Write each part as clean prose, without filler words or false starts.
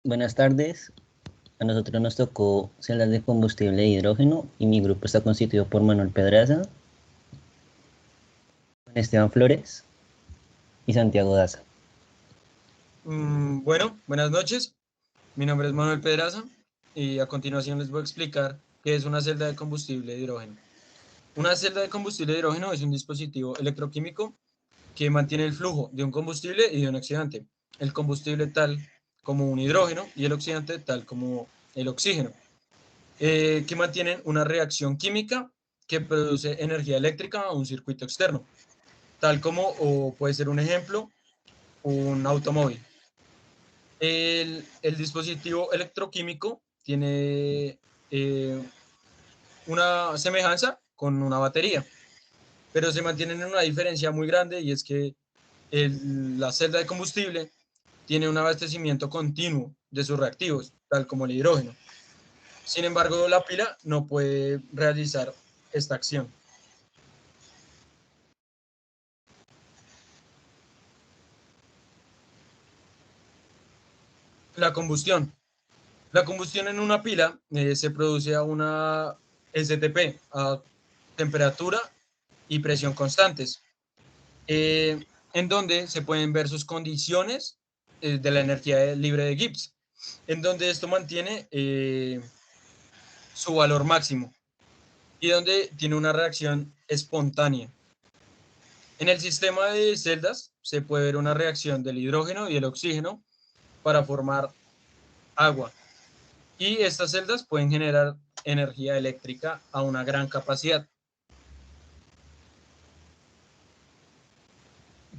Buenas tardes. A nosotros nos tocó celdas de combustible de hidrógeno y mi grupo está constituido por Manuel Pedraza, Juan Esteban Flores y Santiago Daza. Bueno, buenas noches. Mi nombre es Manuel Pedraza y a continuación les voy a explicar qué es una celda de combustible de hidrógeno. Una celda de combustible de hidrógeno es un dispositivo electroquímico que mantiene el flujo de un combustible y de un oxidante. El combustible tal como un hidrógeno y el oxidante tal como el oxígeno, que mantienen una reacción química que produce energía eléctrica a un circuito externo, tal como, o puede ser un ejemplo, un automóvil. El dispositivo electroquímico tiene una semejanza con una batería, pero se mantienen en una diferencia muy grande y es que la celda de combustible tiene un abastecimiento continuo de sus reactivos, tal como el hidrógeno. Sin embargo, la pila no puede realizar esta acción. La combustión. La combustión en una pila se produce a una STP, a temperatura y presión constantes, en donde se pueden ver sus condiciones de la energía libre de Gibbs, en donde esto mantiene su valor máximo y donde tiene una reacción espontánea. En el sistema de celdas se puede ver una reacción del hidrógeno y el oxígeno para formar agua. Y estas celdas pueden generar energía eléctrica a una gran capacidad.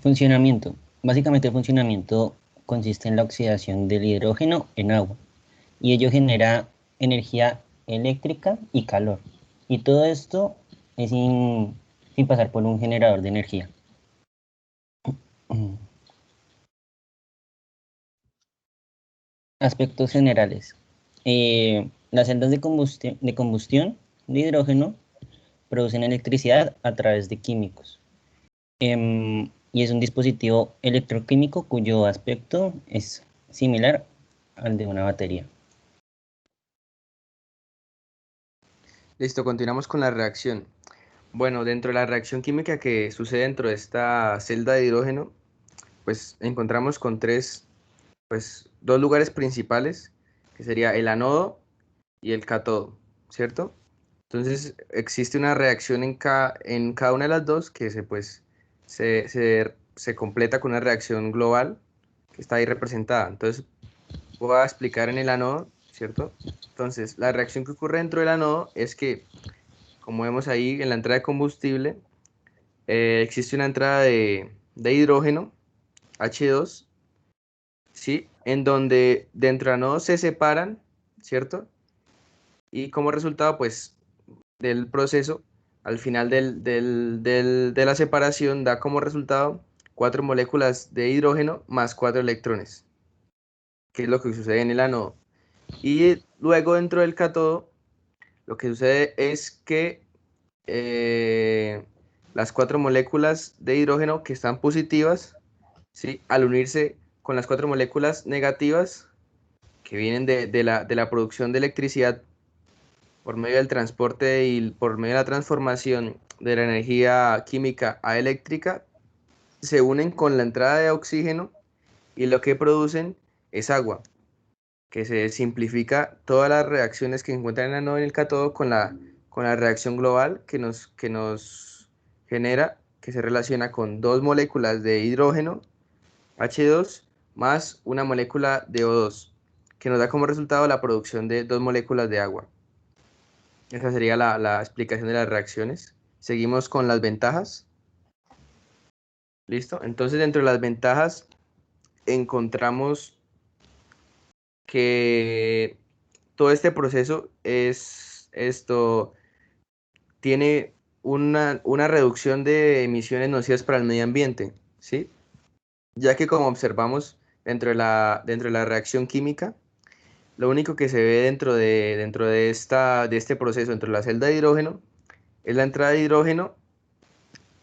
Funcionamiento. Básicamente el funcionamiento consiste en la oxidación del hidrógeno en agua y ello genera energía eléctrica y calor. Y todo esto es sin pasar por un generador de energía. Aspectos generales. Las celdas de combustión de hidrógeno producen electricidad a través de químicos. Y es un dispositivo electroquímico cuyo aspecto es similar al de una batería. Listo, continuamos con la reacción. Bueno, dentro de la reacción química que sucede dentro de esta celda de hidrógeno, pues encontramos con dos lugares principales, que sería el anodo y el cátodo, ¿cierto? Entonces existe una reacción en cada una de las dos que se completa con una reacción global que está ahí representada. Entonces voy a explicar en el anodo, ¿cierto? Entonces la reacción que ocurre dentro del anodo es que, como vemos ahí en la entrada de combustible, existe una entrada de hidrógeno, H2, ¿sí? En donde dentro del anodo se separan, ¿cierto? Y como resultado, pues, del proceso, al final de la separación da como resultado 4 moléculas de hidrógeno más 4 electrones, que es lo que sucede en el anodo. Y luego dentro del cátodo, lo que sucede es que las 4 moléculas de hidrógeno que están positivas, ¿sí? Al unirse con las 4 moléculas negativas que vienen de la producción de electricidad por medio del transporte y por medio de la transformación de la energía química a eléctrica, se unen con la entrada de oxígeno y lo que producen es agua, que se simplifica todas las reacciones que se encuentran en el anodo y en el cátodo con la reacción global que nos genera, que se relaciona con 2 moléculas de hidrógeno, H2, más una molécula de O2, que nos da como resultado la producción de 2 moléculas de agua. Esa sería la explicación de las reacciones. Seguimos con las ventajas. ¿Listo? Entonces, dentro de las ventajas encontramos que todo este proceso tiene una reducción de emisiones nocivas para el medio ambiente, ¿sí? Ya que, como observamos dentro de la reacción química, lo único que se ve dentro de este proceso, dentro de la celda de hidrógeno, es la entrada de hidrógeno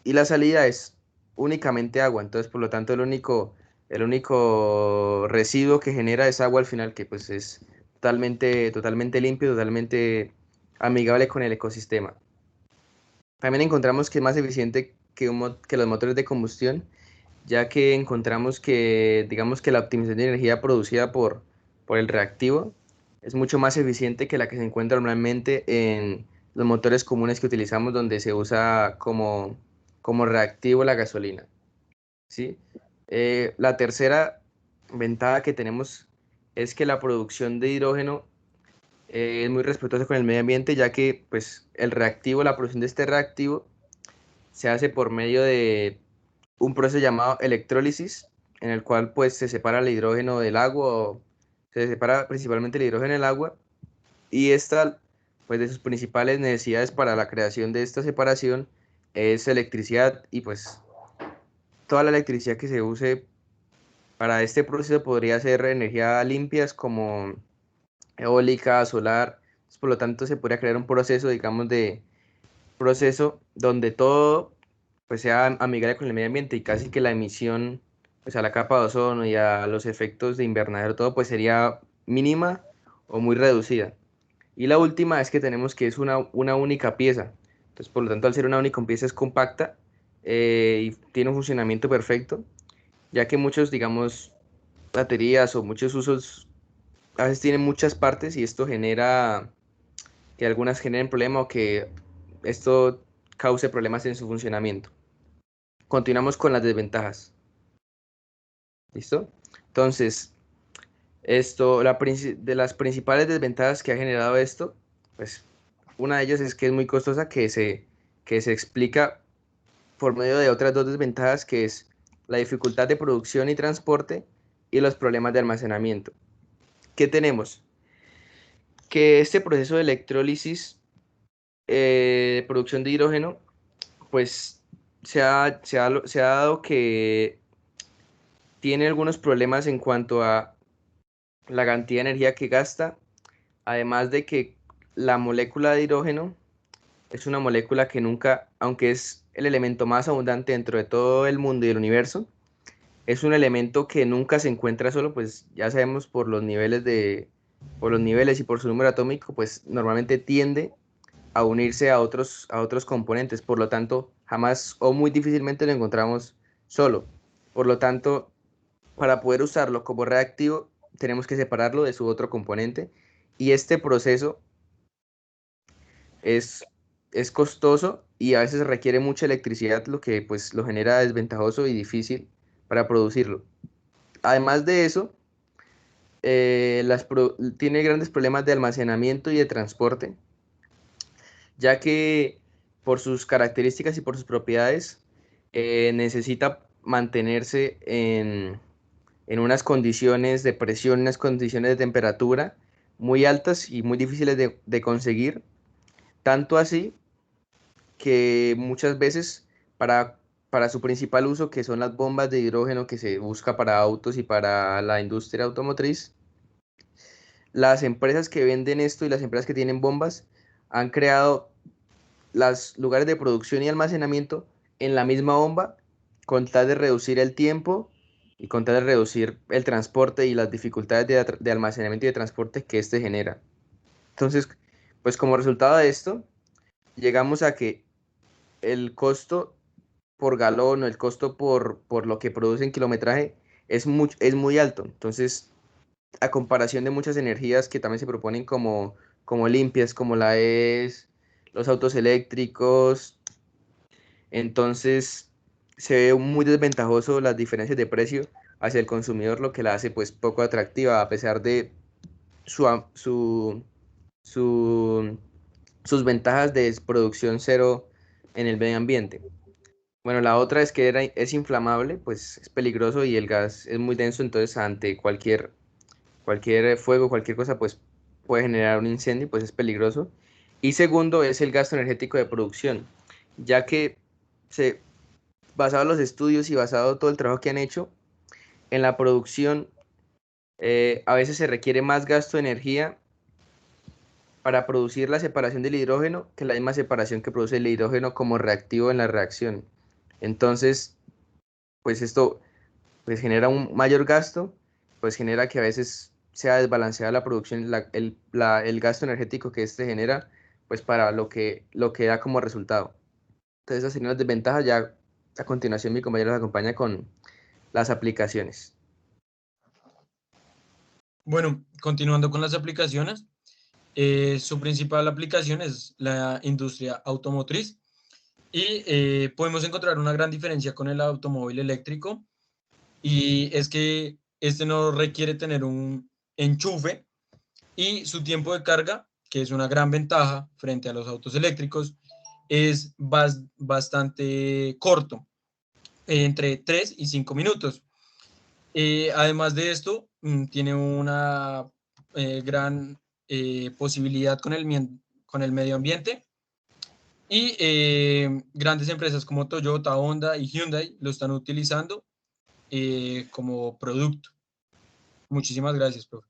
y la salida es únicamente agua. Entonces, por lo tanto, el único residuo que genera es agua al final, que pues es totalmente limpio, totalmente amigable con el ecosistema. También encontramos que es más eficiente que los motores de combustión, ya que encontramos que, digamos que la optimización de energía producida por el reactivo es mucho más eficiente que la que se encuentra normalmente en los motores comunes que utilizamos, donde se usa como reactivo la gasolina, ¿sí? La tercera ventaja que tenemos es que la producción de hidrógeno es muy respetuosa con el medio ambiente, ya que pues, el reactivo, la producción de este reactivo se hace por medio de un proceso llamado electrólisis, en el cual pues se separa el hidrógeno del agua, o se separa principalmente el hidrógeno del agua, y esta, pues de sus principales necesidades para la creación de esta separación es electricidad, y pues toda la electricidad que se use para este proceso podría ser energía limpias como eólica, solar. Por lo tanto se podría crear un proceso, digamos, de proceso donde todo pues sea amigable con el medio ambiente, y casi que la emisión pues a la capa de ozono y a los efectos de invernadero, todo pues sería mínima o muy reducida. Y la última es que tenemos que es una única pieza. Entonces, por lo tanto, al ser una única pieza es compacta, y tiene un funcionamiento perfecto, ya que muchos, digamos, baterías o muchos usos a veces tienen muchas partes, y esto genera que algunas generen problema, o que esto cause problemas en su funcionamiento. Continuamos con las desventajas. ¿Listo? Entonces, de las principales desventajas que ha generado esto, pues una de ellas es que es muy costosa, que se explica por medio de otras dos desventajas, que es la dificultad de producción y transporte y los problemas de almacenamiento. ¿Qué tenemos? Que este proceso de electrólisis, de producción de hidrógeno, pues se ha dado que tiene algunos problemas en cuanto a la cantidad de energía que gasta, además de que la molécula de hidrógeno es una molécula que nunca, aunque es el elemento más abundante dentro de todo el mundo y el universo, es un elemento que nunca se encuentra solo, pues ya sabemos por los niveles y por su número atómico, pues normalmente tiende a unirse a otros componentes, por lo tanto, jamás o muy difícilmente lo encontramos solo. Por lo tanto, para poder usarlo como reactivo, tenemos que separarlo de su otro componente, y este proceso es, es costoso y a veces requiere mucha electricidad, lo que pues lo genera desventajoso y difícil para producirlo. Además de eso, tiene grandes problemas de almacenamiento y de transporte, ya que por sus características y por sus propiedades, necesita mantenerse en unas condiciones de presión, unas condiciones de temperatura muy altas y muy difíciles de conseguir, tanto así que muchas veces para su principal uso, que son las bombas de hidrógeno que se busca para autos y para la industria automotriz, las empresas que venden esto y las empresas que tienen bombas han creado los lugares de producción y almacenamiento en la misma bomba, con tal de reducir el tiempo y con tal de reducir el transporte y las dificultades de almacenamiento y de transporte que este genera. Entonces, pues como resultado de esto, llegamos a que el costo por galón o el costo por lo que produce en kilometraje es muy alto. Entonces, a comparación de muchas energías que también se proponen como limpias, como la es los autos eléctricos, entonces se ve muy desventajoso las diferencias de precio hacia el consumidor, lo que la hace pues poco atractiva, a pesar de su, am- su- sus ventajas de producción cero en el medio ambiente. Bueno, la otra es que es inflamable, pues es peligroso, y el gas es muy denso, entonces ante cualquier fuego, cualquier cosa, pues puede generar un incendio, pues es peligroso. Y segundo es el gasto energético de producción, ya que se, basado en los estudios y basado en todo el trabajo que han hecho, en la producción a veces se requiere más gasto de energía para producir la separación del hidrógeno que la misma separación que produce el hidrógeno como reactivo en la reacción. Entonces, pues esto pues genera un mayor gasto, pues genera que a veces sea desbalanceada la producción, el gasto energético que este genera, pues para lo que da como resultado. Entonces esas serían las desventajas. Ya a continuación mi compañero nos acompaña con las aplicaciones. Bueno, continuando con las aplicaciones, su principal aplicación es la industria automotriz y podemos encontrar una gran diferencia con el automóvil eléctrico, y es que este no requiere tener un enchufe, y su tiempo de carga, que es una gran ventaja frente a los autos eléctricos, es bastante corto, entre 3 y 5 minutos. Además de esto, tiene una gran posibilidad con el medio ambiente, y grandes empresas como Toyota, Honda y Hyundai lo están utilizando como producto. Muchísimas gracias, profe.